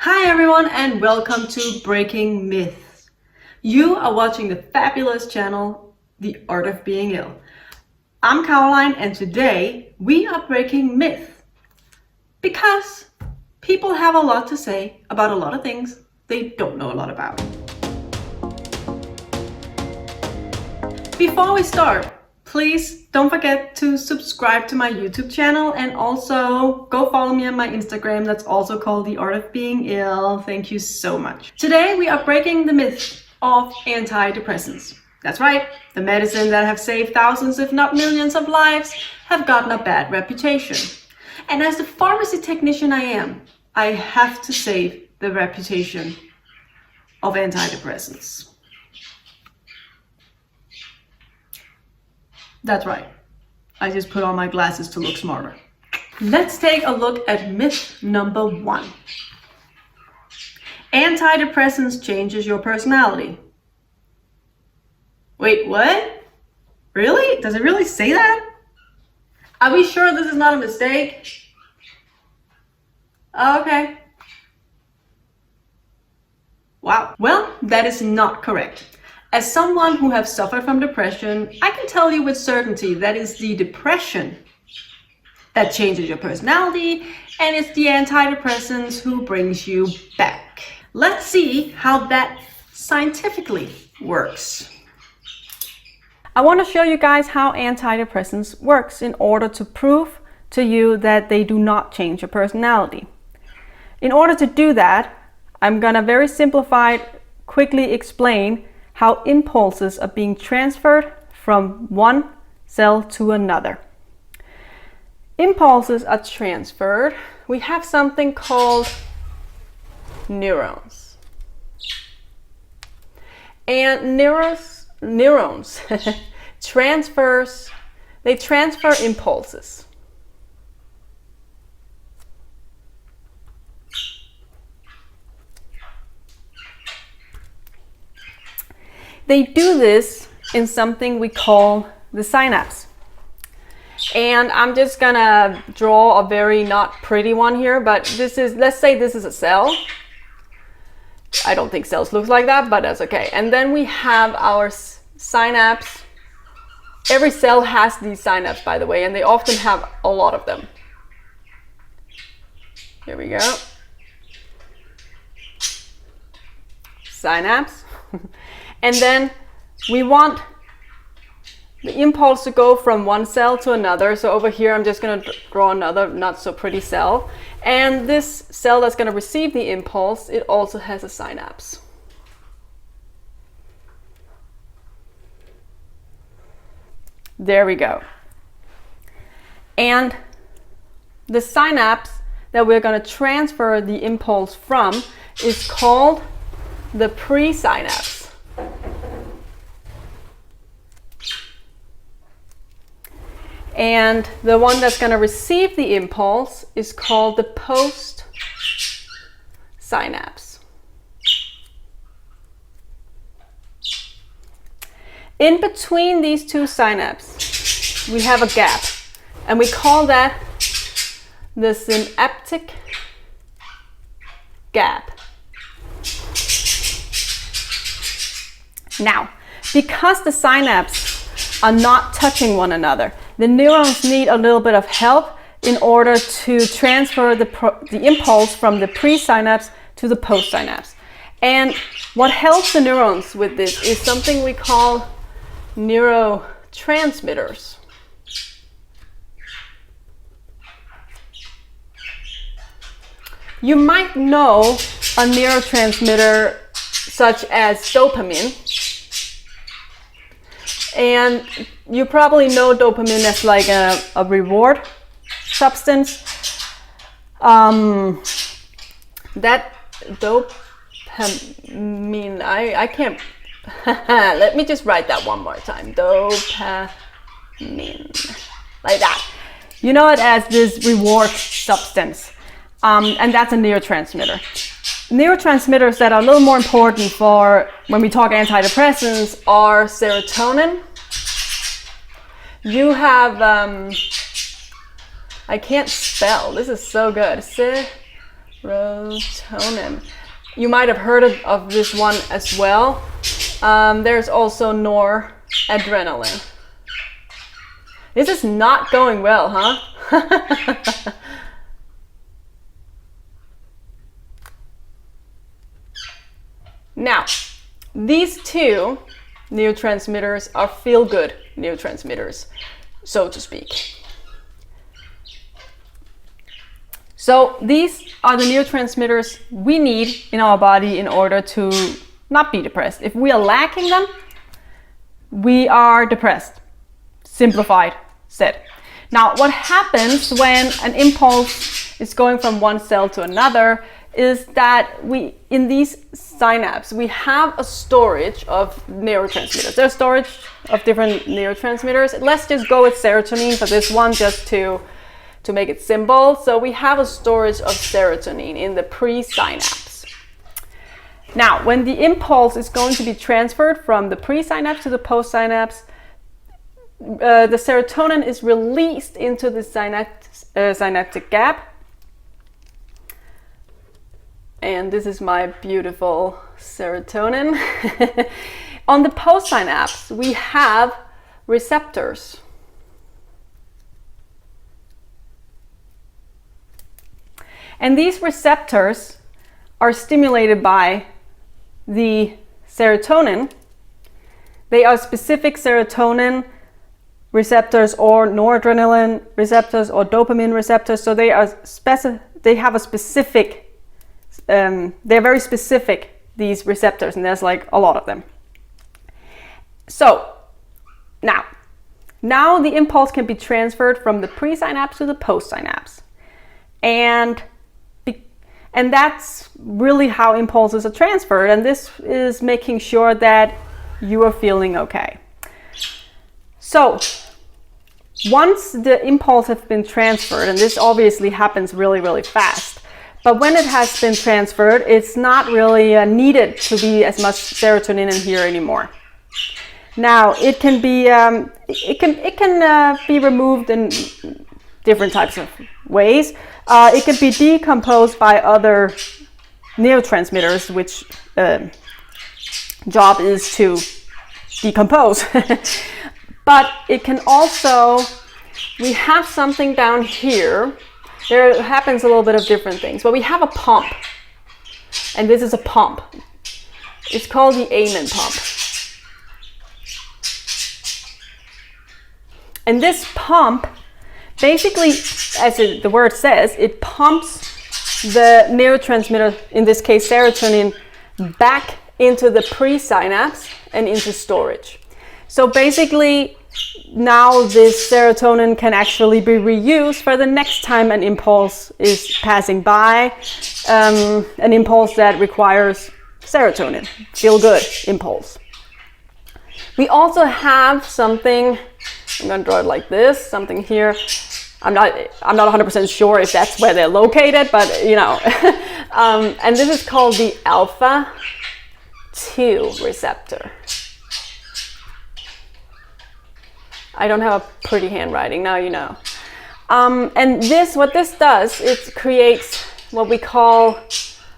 Hi everyone and welcome to Breaking Myths. You are watching the fabulous channel, The Art of Being Ill. I'm Caroline and today we are breaking myths because people have a lot to say about a lot of things they don't know a lot about. Before we start, please don't forget to subscribe to my YouTube channel and also go follow me on my Instagram that's also called The Art of Being Ill. Thank you so much. Today we are breaking the myth of antidepressants. That's right, the medicine that have saved thousands if not millions of lives have gotten a bad reputation. And as the pharmacy technician I am, I have to save the reputation of antidepressants. That's right. I just put on my glasses to look smarter. Let's take a look at myth number 1. Antidepressants changes your personality. Wait, what? Really? Does it really say that? Are we sure this is not a mistake? Okay. Wow. Well, that is not correct. As someone who has suffered from depression, I can tell you with certainty that it's the depression that changes your personality, and it's the antidepressants who brings you back. Let's see how that scientifically works. I want to show you guys how antidepressants works in order to prove to you that they do not change your personality. In order to do that, I'm gonna very simplified, quickly explain how impulses are being transferred from one cell to another. Impulses are transferred. We have something called neurons. And neurons transfer impulses. They do this in something we call the synapse. And I'm just gonna draw a very not pretty one here, but this is, let's say this is a cell. I don't think cells look like that, but that's okay. And then we have our synapse. Every cell has these synapses, by the way, and they often have a lot of them. Here we go. Synapse. And then we want the impulse to go from one cell to another. So over here, I'm just going to draw another not so pretty cell. And this cell that's going to receive the impulse, it also has a synapse. There we go. And the synapse that we're going to transfer the impulse from is called the presynapse. And the one that's going to receive the impulse is called the postsynapse. In between these two synapses, we have a gap, and we call that the synaptic gap. Now, because the synapses are not touching one another, the neurons need a little bit of help in order to transfer the impulse from the presynapse to the postsynapse. And what helps the neurons with this is something we call neurotransmitters. You might know a neurotransmitter such as dopamine. And you probably know dopamine as like a reward substance. That dopamine, I can't, let me just write that one more time. Dopamine, like that. You know it as this reward substance. And that's a neurotransmitter. Neurotransmitters that are a little more important for when we talk antidepressants are serotonin. You have, I can't spell, this is so good. Serotonin. You might have heard of this one as well. There's also noradrenaline. This is not going well, huh? Now, these two neurotransmitters are feel-good neurotransmitters, so to speak. So these are the neurotransmitters we need in our body in order to not be depressed. If we are lacking them, we are depressed. Simplified said. Now, what happens when an impulse is going from one cell to another is that in these synapses, we have a storage of neurotransmitters. There's storage of different neurotransmitters. Let's just go with serotonin for this one, just to make it simple. So we have a storage of serotonin in the pre-synapse. Now, when the impulse is going to be transferred from the pre-synapse to the post-synapse, the serotonin is released into the synaptic gap. And this is my beautiful serotonin. On the post-synapse, we have receptors. And these receptors are stimulated by the serotonin. They are specific serotonin receptors or noradrenaline receptors or dopamine receptors. So they have a specific they're very specific, these receptors, and there's like a lot of them. So now the impulse can be transferred from the pre-synapse to the post-synapse. And that's really how impulses are transferred, and this is making sure that you are feeling okay. So once the impulse has been transferred, and this obviously happens really, really fast, but when it has been transferred, it's not really needed to be as much serotonin in here anymore. Now, it can be be removed in different types of ways. It can be decomposed by other neurotransmitters, which job is to decompose. But it can also, we have something down here. There happens a little bit of different things, but we have a pump, and this is a pump. It's called the Amen pump. And this pump, basically, as the word says, it pumps the neurotransmitter, in this case serotonin, back into the pre-synapse and into storage. So basically, now this serotonin can actually be reused for the next time an impulse is passing by, an impulse that requires serotonin, feel good impulse. We also have something, I'm going to draw it like this, something here. I'm not 100% sure if that's where they're located, but you know. And this is called the alpha 2 receptor. I don't have a pretty handwriting, now you know. And what this does, it creates what we call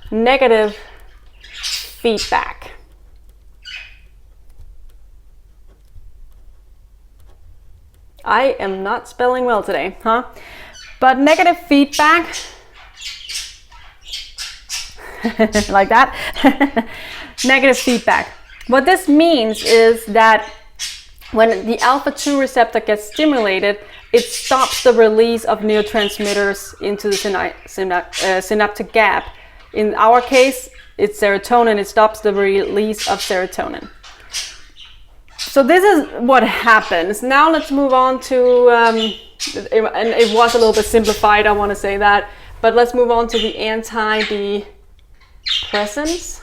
negative feedback. I am not spelling well today, huh? But negative feedback, like that, negative feedback. What this means is that when the alpha 2 receptor gets stimulated, it stops the release of neurotransmitters into the synaptic gap. In our case, it's serotonin. It stops the release of serotonin. So this is what happens. Now let's move on to, and it was a little bit simplified, I want to say that, but let's move on to the antidepressants.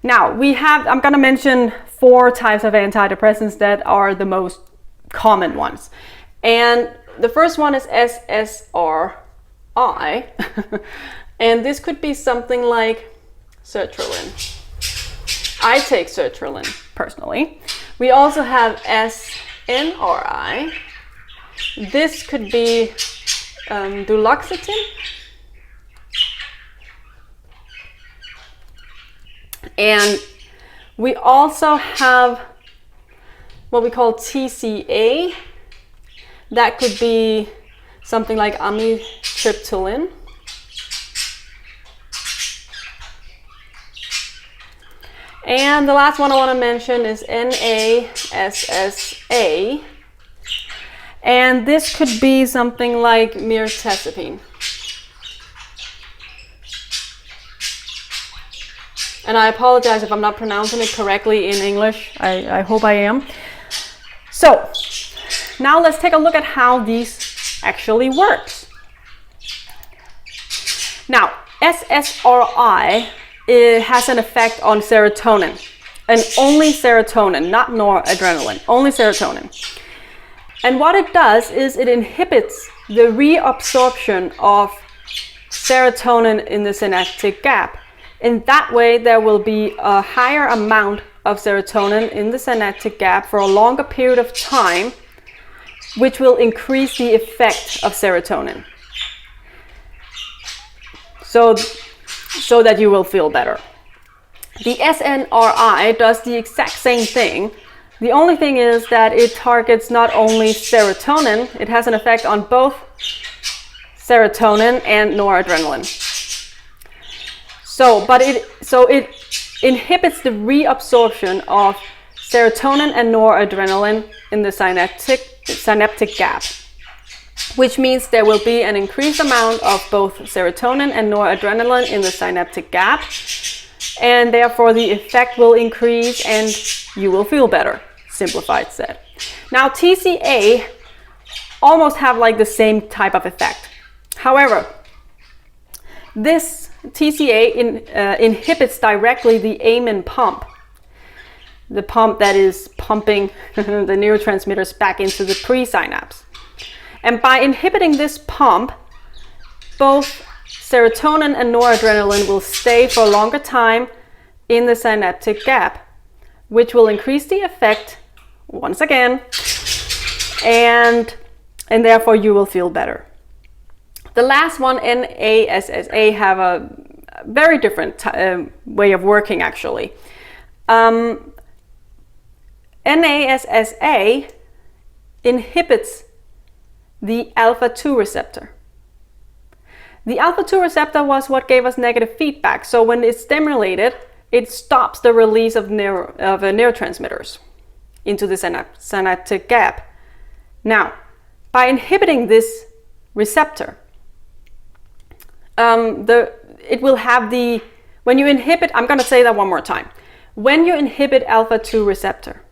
Now, I'm going to mention 4 types of antidepressants that are the most common ones. And the first one is SSRI. And this could be something like sertraline. I take sertraline personally. We also have SNRI. This could be duloxetine. And we also have what we call TCA. That could be something like amitriptyline. And the last one I want to mention is NASSA. And this could be something like mirtazapine. And I apologize if I'm not pronouncing it correctly in English. I hope I am. So, now let's take a look at how these actually work. Now, SSRI, it has an effect on serotonin, and only serotonin, not noradrenaline, only serotonin. And what it does is it inhibits the reabsorption of serotonin in the synaptic gap. In that way, there will be a higher amount of serotonin in the synaptic gap for a longer period of time, which will increase the effect of serotonin. So that you will feel better. The SNRI does the exact same thing. The only thing is that it targets not only serotonin, it has an effect on both serotonin and noradrenaline. So it inhibits the reabsorption of serotonin and noradrenaline in the synaptic gap, which means there will be an increased amount of both serotonin and noradrenaline in the synaptic gap, and therefore the effect will increase and you will feel better, simplified said. Now TCA almost have like the same type of effect. However, this TCA inhibits directly the amine pump, the pump that is pumping the neurotransmitters back into the presynapse. And by inhibiting this pump, both serotonin and noradrenaline will stay for a longer time in the synaptic gap, which will increase the effect once again, and therefore you will feel better. The last one, NASSA, have a very different way of working actually. NASSA inhibits the alpha-2 receptor. The alpha-2 receptor was what gave us negative feedback. So when it's stimulated, it stops the release of neurotransmitters into the synaptic gap. Now, by inhibiting this receptor, it will have the, when you inhibit, I'm going to say that one more time. When you inhibit alpha-2 receptor,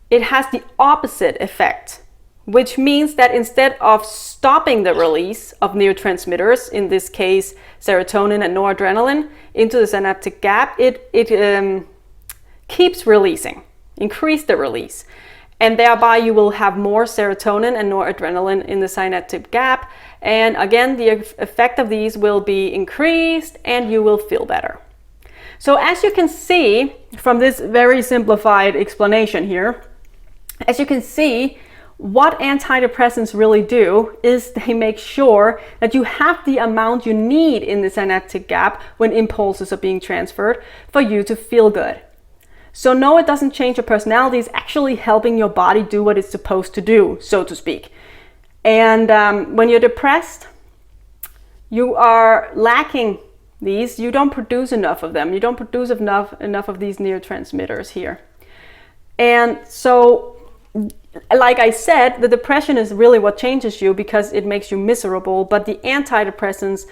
it has the opposite effect, which means that instead of stopping the release of neurotransmitters, in this case serotonin and noradrenaline, into the synaptic gap, it keeps releasing, increase the release. And thereby you will have more serotonin and noradrenaline in the synaptic gap. And again, the effect of these will be increased and you will feel better. So as you can see from this very simplified explanation here, as you can see, what antidepressants really do is they make sure that you have the amount you need in the synaptic gap when impulses are being transferred for you to feel good. So no, it doesn't change your personality. It's actually helping your body do what it's supposed to do, so to speak. And when you're depressed, you are lacking these. You don't produce enough of them. You don't produce enough of these neurotransmitters here. And so, like I said, the depression is really what changes you because it makes you miserable, but the antidepressants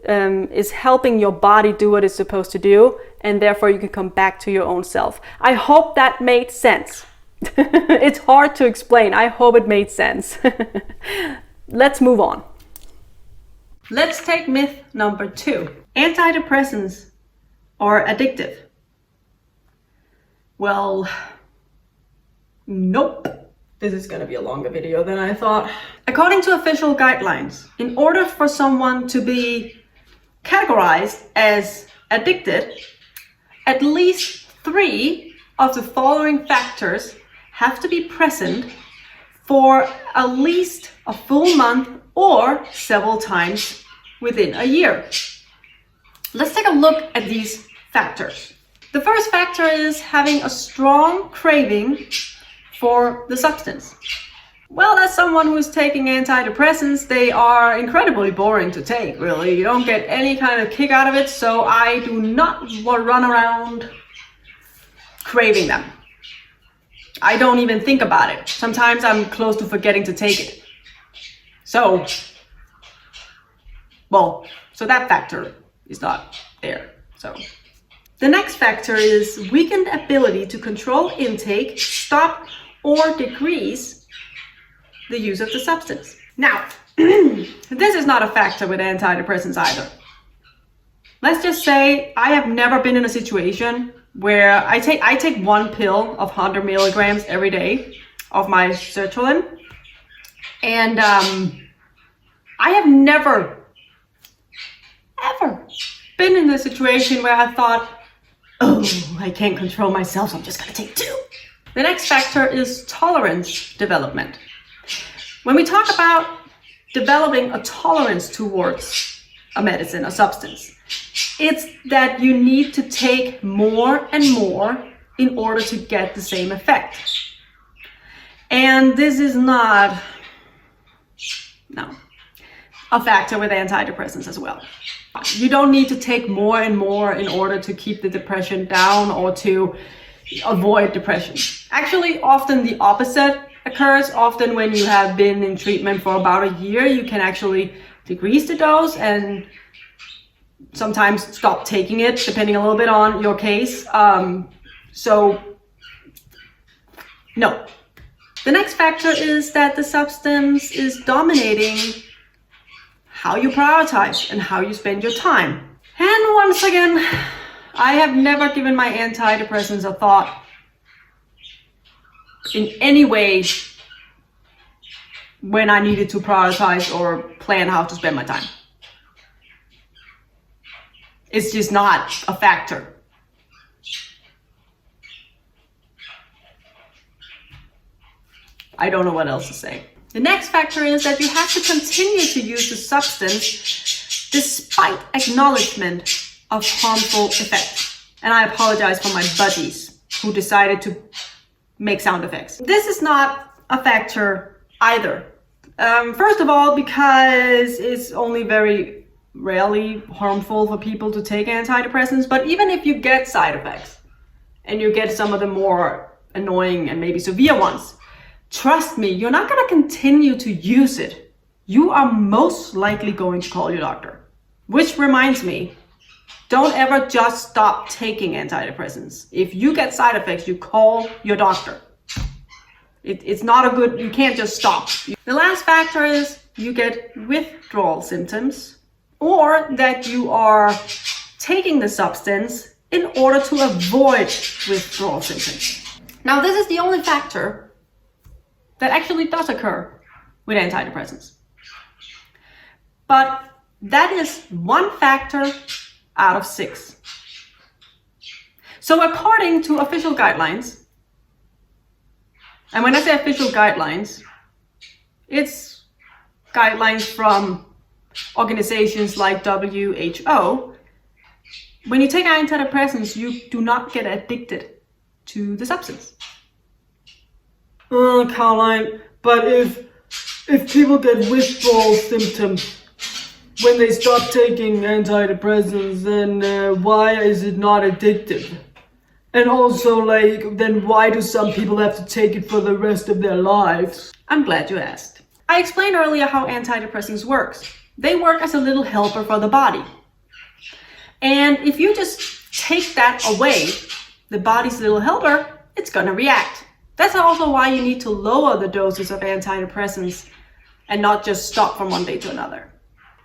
is helping your body do what it's supposed to do, and therefore you can come back to your own self. I hope that made sense. It's hard to explain. I hope it made sense. Let's move on. Let's take myth number 2. Antidepressants are addictive. Well, nope. This is going to be a longer video than I thought. According to official guidelines, in order for someone to be categorized as addicted, at least 3 of the following factors have to be present for at least a full month or several times within a year. Let's take a look at these factors. The first factor is having a strong craving for the substance. Well, as someone who's taking antidepressants, they are incredibly boring to take, really. You don't get any kind of kick out of it, so I do not run around craving them. I don't even think about it. Sometimes I'm close to forgetting to take it. So that factor is not there. So the next factor is weakened ability to control intake, stop, or decrease the use of the substance. Now, this is not a factor with antidepressants either. Let's just say I have never been in a situation where I take one pill of 100 milligrams every day of my sertraline, and I have never, ever been in the situation where I thought, oh, I can't control myself, so I'm just gonna take 2. The next factor is tolerance development. When we talk about developing a tolerance towards a medicine, a substance, it's that you need to take more and more in order to get the same effect. And this is not, a factor with antidepressants as well. You don't need to take more and more in order to keep the depression down or to avoid depression. Actually, often the opposite occurs. Often when you have been in treatment for about a year, you can actually decrease the dose and sometimes stop taking it, depending a little bit on your case. So, no. The next factor is that the substance is dominating how you prioritize and how you spend your time. And once again, I have never given my antidepressants a thought in any way when I needed to prioritize or plan how to spend my time. It's just not a factor. I don't know what else to say. The next factor is that you have to continue to use the substance despite acknowledgement of harmful effects. And I apologize for my buddies who decided to make sound effects. This is not a factor either. First of all, because it's only very rarely harmful for people to take antidepressants, but even if you get side effects and you get some of the more annoying and maybe severe ones, trust me, you're not going to continue to use it. You are most likely going to call your doctor. Which reminds me, don't ever just stop taking antidepressants. If you get side effects, you call your doctor. It's not a good, you can't just stop. The last factor is you get withdrawal symptoms, or that you are taking the substance in order to avoid withdrawal symptoms. Now, this is the only factor that actually does occur with antidepressants. But that is one factor out of 6. So according to official guidelines, and when I say official guidelines, it's guidelines from organizations like WHO. When you take antidepressants, you do not get addicted to the substance. Caroline, but if people get withdrawal symptoms when they stop taking antidepressants, then why is it not addictive? And also, then why do some people have to take it for the rest of their lives? I'm glad you asked. I explained earlier how antidepressants works. They work as a little helper for the body. And if you just take that away, the body's little helper, it's gonna react. That's also why you need to lower the doses of antidepressants and not just stop from one day to another.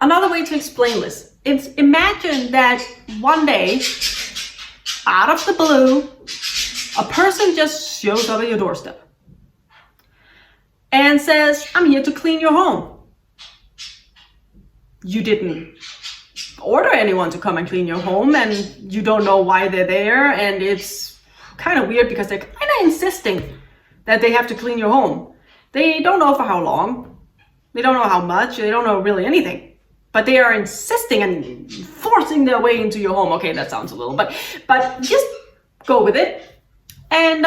Another way to explain this is imagine that one day, out of the blue, a person just shows up at your doorstep and says, I'm here to clean your home. You didn't order anyone to come and clean your home, and you don't know why they're there, and it's kind of weird because they're kind of insisting that they have to clean your home. They don't know for how long. They don't know how much, they don't know really anything. But they are insisting and forcing their way into your home. Okay, that sounds a little, but just go with it. And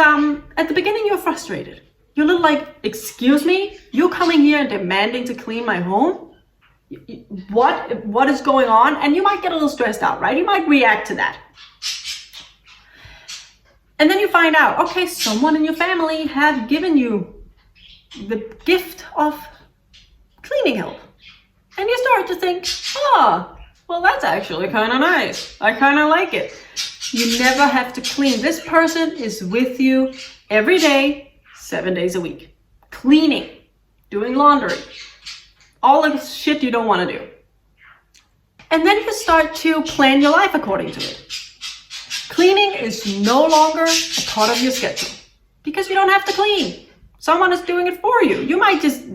at the beginning, you're frustrated. You're a little like, excuse me? You're coming here and demanding to clean my home? What is going on? And you might get a little stressed out, right? You might react to that. And then you find out, okay, someone in your family have given you the gift of cleaning help. And you start to think, oh, well, that's actually kind of nice. I kind of like it. You never have to clean. This person is with you every day, 7 days a week. Cleaning, doing laundry, all the shit you don't want to do. And then you start to plan your life according to it. Cleaning is no longer a part of your schedule because you don't have to clean. Someone is doing it for you. You might just,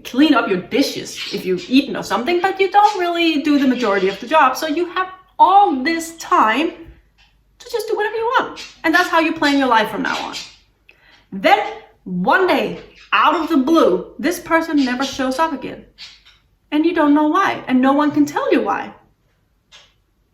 clean up your dishes if you've eaten or something, but you don't really do the majority of the job. So you have all this time to just do whatever you want. And that's how you plan your life from now on. Then one day, out of the blue, this person never shows up again. And you don't know why. And no one can tell you why.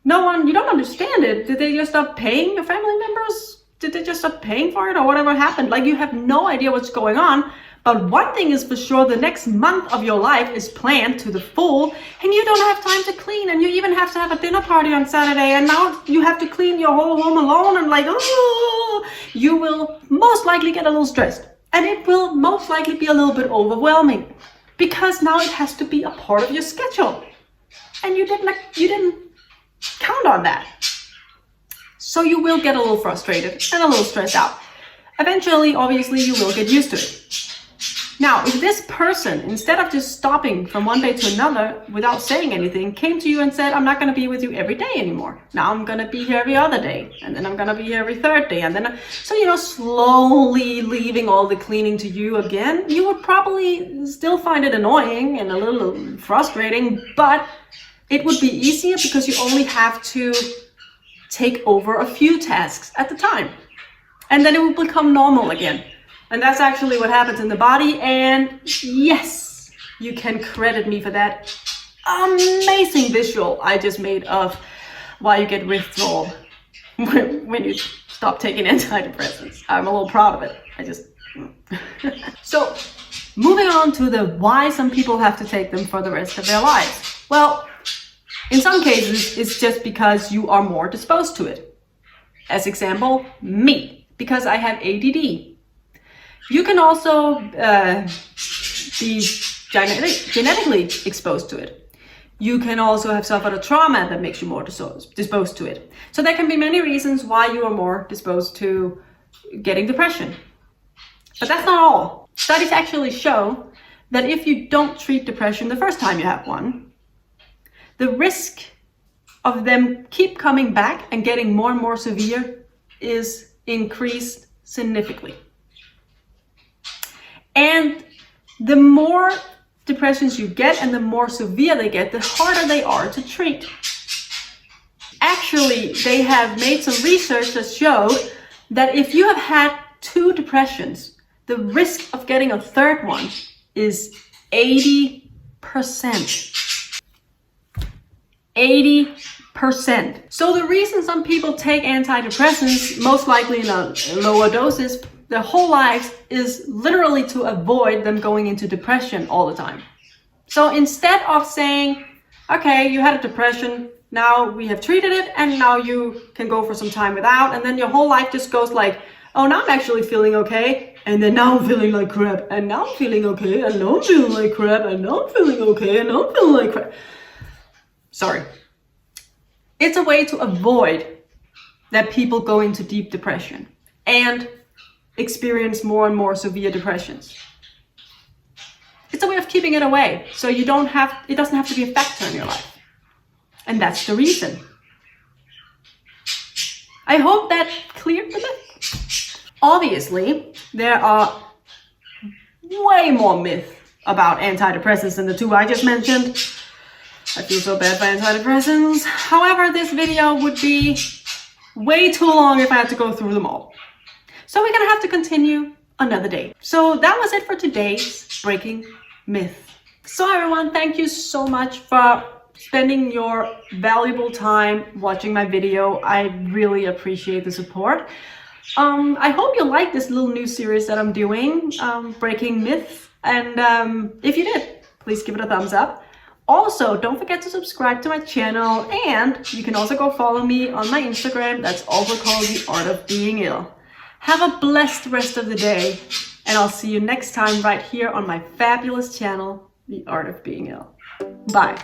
You don't understand it. Did they just stop paying your family members? Did they just stop paying for it or whatever happened? Like, you have no idea what's going on. But one thing is for sure, the next month of your life is planned to the full, and you don't have time to clean, and you even have to have a dinner party on Saturday, and now you have to clean your whole home alone, and you will most likely get a little stressed. And it will most likely be a little bit overwhelming because now it has to be a part of your schedule. And you didn't count on that. So you will get a little frustrated and a little stressed out. Eventually, obviously, you will get used to it. Now, if this person, instead of just stopping from one day to another without saying anything, came to you and said, I'm not going to be with you every day anymore. Now I'm going to be here every other day. And then I'm going to be here every third day. And then, slowly leaving all the cleaning to you again, you would probably still find it annoying and a little frustrating, but it would be easier because you only have to take over a few tasks at the time. And then it will become normal again. And that's actually what happens in the body. And yes, you can credit me for that amazing visual I just made of why you get withdrawal when you stop taking antidepressants. I'm a little proud of it. So moving on to the why some people have to take them for the rest of their lives. Well, in some cases, it's just because you are more disposed to it. As example, me, because I have ADD. You can also be genetically exposed to it. You can also have suffered a trauma that makes you more disposed to it. So there can be many reasons why you are more disposed to getting depression. But that's not all. Studies actually show that if you don't treat depression the first time you have one, the risk of them keep coming back and getting more and more severe is increased significantly. And the more depressions you get and the more severe they get, the harder they are to treat. Actually, they have made some research that showed that if you have had 2 depressions, the risk of getting a third one is 80%. 80%. So the reason some people take antidepressants, most likely in lower doses, their whole lives, is literally to avoid them going into depression all the time. So instead of saying, okay, you had a depression, now we have treated it, and now you can go for some time without, and then your whole life just goes like, oh, now I'm actually feeling okay, and then now I'm feeling like crap, and now I'm feeling okay, and now I'm feeling like crap, and now I'm feeling okay, and now I'm feeling like crap. Sorry. It's a way to avoid that people go into deep depression and experience more and more severe depressions. It's a way of keeping it away, so it doesn't have to be a factor in your life. And that's the reason. I hope that cleared the myth. Obviously, there are way more myths about antidepressants than the 2 I just mentioned. I feel so bad for antidepressants. However, this video would be way too long if I had to go through them all. So we're gonna have to continue another day. So that was it for today's Breaking Myth. So everyone, thank you so much for spending your valuable time watching my video. I really appreciate the support. I hope you like this little new series that I'm doing, Breaking Myths. And if you did, please give it a thumbs up. Also, don't forget to subscribe to my channel, and you can also go follow me on my Instagram. That's also called The Art of Being Ill. Have a blessed rest of the day, and I'll see you next time right here on my fabulous channel, The Art of Being Ill. Bye.